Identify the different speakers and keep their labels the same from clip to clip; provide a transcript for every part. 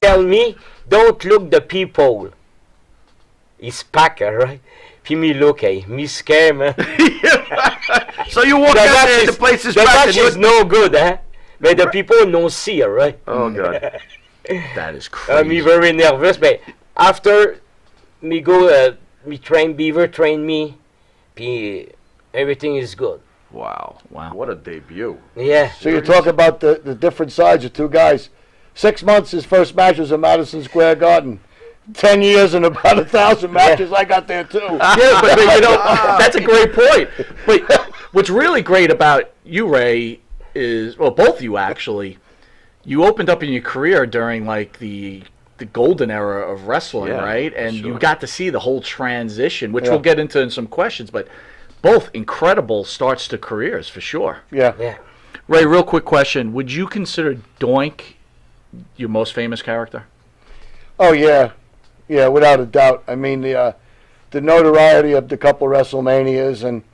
Speaker 1: tell me, don't look the people. It's packer, right? Puis me look, me scare, man.
Speaker 2: So you walk out there, the place is packed.
Speaker 1: The match is no good, huh? But the people don't see it, right?
Speaker 2: Oh, God.
Speaker 3: That is crazy.
Speaker 1: Me very nervous, but after me go, me train Beaver, train me, puis everything is good.
Speaker 2: Wow.
Speaker 3: Wow.
Speaker 2: What a debut.
Speaker 1: Yeah.
Speaker 4: So you talk about the different sides of two guys. 6 months, his first match was in Madison Square Garden. 10 years and about 1,000 matches, I got there too.
Speaker 3: Yeah, but that's a great point. But what's really great about you, Ray, is, well, both of you actually, you opened up in your career during like the golden era of wrestling, right? And you got to see the whole transition, which we'll get into in some questions, but both incredible starts to careers for sure.
Speaker 1: Yeah.
Speaker 3: Ray, real quick question. Would you consider Doink your most famous character?
Speaker 4: Oh, yeah. Yeah, without a doubt. I mean, the notoriety of the couple WrestleManias and,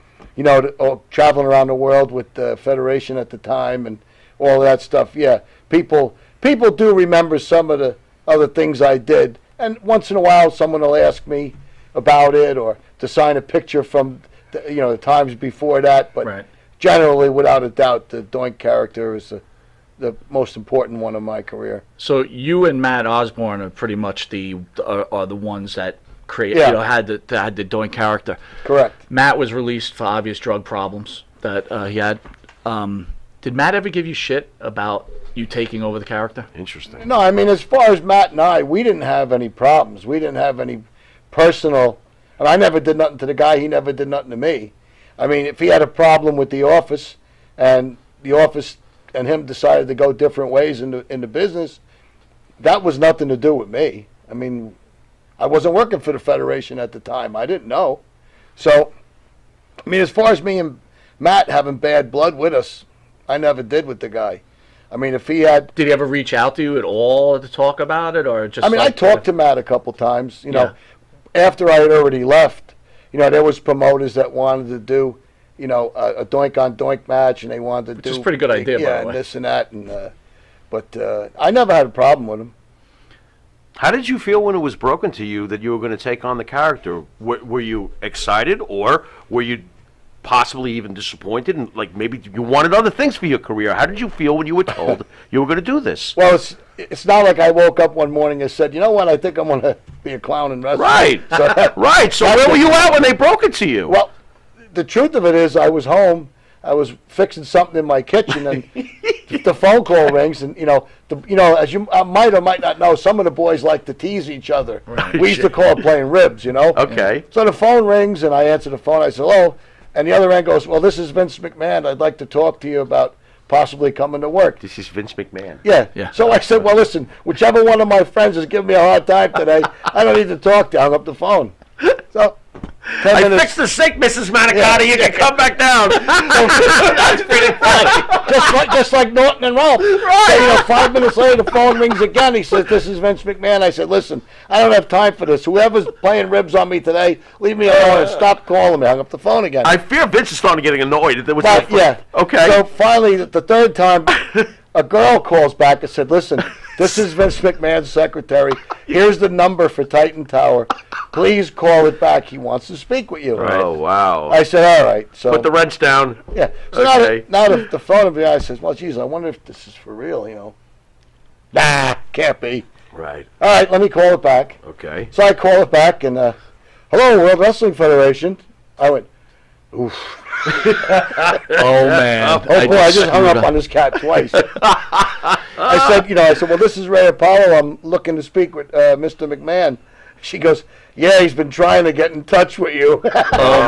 Speaker 4: traveling around the world with the Federation at the time and all that stuff. Yeah, people do remember some of the other things I did. And once in a while, someone will ask me about it or to sign a picture from, the times before that. But generally, without a doubt, the Doink character is the most important one of my career.
Speaker 3: So you and Matt Osborne are pretty much are the ones that had the Doink character.
Speaker 4: Correct.
Speaker 3: Matt was released for obvious drug problems that he had. Did Matt ever give you shit about you taking over the character?
Speaker 2: Interesting.
Speaker 4: No, I mean, as far as Matt and I, we didn't have any problems. We didn't have any personal, and I never did nothing to the guy. He never did nothing to me. I mean, if he had a problem with the office and the office and him decided to go different ways in the business, that was nothing to do with me. I mean, I wasn't working for the Federation at the time. I didn't know. So, I mean, as far as me and Matt having bad blood with us, I never did with the guy. I mean, if he had...
Speaker 3: Did he ever reach out to you at all to talk about it, or just...
Speaker 4: I mean, I talked to Matt a couple times, after I had already left. There was promoters that wanted to do, a Doink on Doink match, and they wanted to do...
Speaker 3: Which is a pretty good idea, by the way.
Speaker 4: Yeah, and this and that, but I never had a problem with him.
Speaker 2: How did you feel when it was broken to you that you were going to take on the character? Were you excited, or were you possibly even disappointed, and like maybe you wanted other things for your career? How did you feel when you were told you were going to do this?
Speaker 4: Well, it's not like I woke up one morning and said, you know what, I think I'm going to be a clown and wrestler.
Speaker 2: Right. So where were you at when they broke it to you?
Speaker 4: Well, the truth of it is I was home. I was fixing something in my kitchen, and the phone call rings, and as you might or might not know, some of the boys like to tease each other.
Speaker 2: Right.
Speaker 4: We used to call it playing ribs,
Speaker 2: Okay.
Speaker 4: So the phone rings, and I answer the phone. I say, hello, and the other end goes, well, this is Vince McMahon. I'd like to talk to you about possibly coming to work.
Speaker 2: This is Vince McMahon.
Speaker 4: Yeah. So I said, well, listen, whichever one of my friends is giving me a hard time today, I don't need to talk to you. I hung up the phone. So 10
Speaker 2: I
Speaker 4: minutes.
Speaker 2: fixed the sink, Mrs. Manicotti. You can come back down. That's pretty funny.
Speaker 4: Just like Norton and Ralph.
Speaker 2: Right.
Speaker 4: So, 5 minutes later, the phone rings again. He says, this is Vince McMahon. I said, listen, I don't have time for this. Whoever's playing ribs on me today, leave me alone and stop calling me. I hung up the phone again.
Speaker 2: I fear Vince is starting getting annoyed.
Speaker 4: Yeah.
Speaker 2: Okay.
Speaker 4: So finally, the third time, a girl calls back and said, listen, this is Vince McMahon's secretary. Here's the number for Titan Tower. Please call it back. He wants to speak with you.
Speaker 2: Right. Oh, wow.
Speaker 4: I said, all right. So
Speaker 2: put the wrench down.
Speaker 4: Yeah. So
Speaker 2: okay.
Speaker 4: now the phone of the guy says, well, geez, I wonder if this is for real, Nah, can't be.
Speaker 2: Right.
Speaker 4: All right, let me call it back.
Speaker 2: Okay.
Speaker 4: So I call it back, and, hello, World Wrestling Federation. I went, oof.
Speaker 3: Oh, man.
Speaker 4: Oh, boy, I just hung up on this cat twice. I said, well, this is Ray Apollo. I'm looking to speak with Mr. McMahon. She goes, yeah, he's been trying to get in touch with you.
Speaker 3: Oh,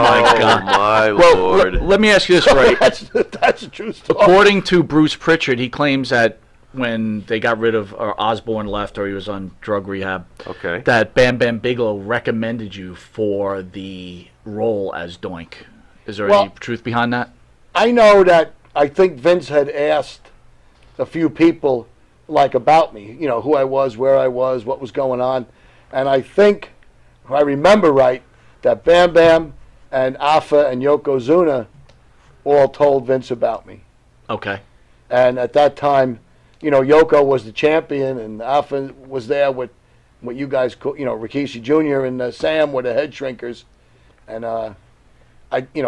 Speaker 3: my God.
Speaker 2: My
Speaker 3: well,
Speaker 2: Lord.
Speaker 3: let me ask you this, Ray.
Speaker 4: That's a true story.
Speaker 3: According to Bruce Pritchard, he claims that when they got rid of, or Osborne left, or he was on drug rehab, that Bam Bam Bigelow recommended you for the role as Doink. Is there any truth behind that?
Speaker 4: I know that I think Vince had asked a few people, about me, who I was, where I was, what was going on. And I think, if I remember right, that Bam Bam and Afa and Yokozuna all told Vince about me.
Speaker 3: Okay.
Speaker 4: And at that time, Yoko was the champion, and Alpha was there with what you guys call, Rikishi Jr. and Sam were the head shrinkers, and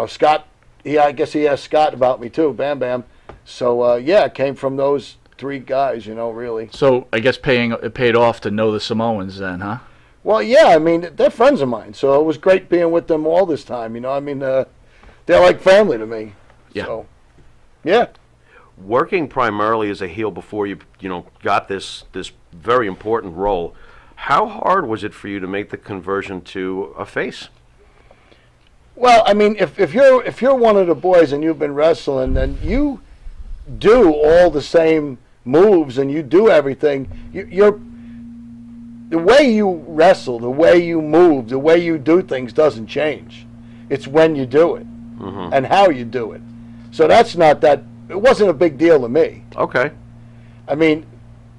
Speaker 4: Scott. I guess he asked Scott about me too, Bam Bam. So it came from those three guys, really.
Speaker 3: So I guess it paid off to know the Samoans then, huh?
Speaker 4: Well, yeah, I mean, they're friends of mine, so it was great being with them all this time, I mean, they're like family to me.
Speaker 3: Yeah.
Speaker 4: So, yeah.
Speaker 2: Working primarily as a heel before you got this very important role, how hard was it for you to make the conversion to a face?
Speaker 4: Well, I mean, if you're one of the boys and you've been wrestling, then you do all the same moves and you do everything. You're the way you wrestle, the way you move, the way you do things doesn't change. It's when you do it and how you do it. So that's not that. It wasn't a big deal to me.
Speaker 2: Okay.
Speaker 4: I mean,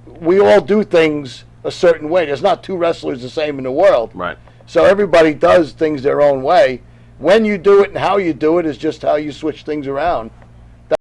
Speaker 4: we all do things a certain way. There's not two wrestlers the same in the world.
Speaker 2: Right.
Speaker 4: So everybody does things their own way. When you do it and how you do it is just how you switch things around.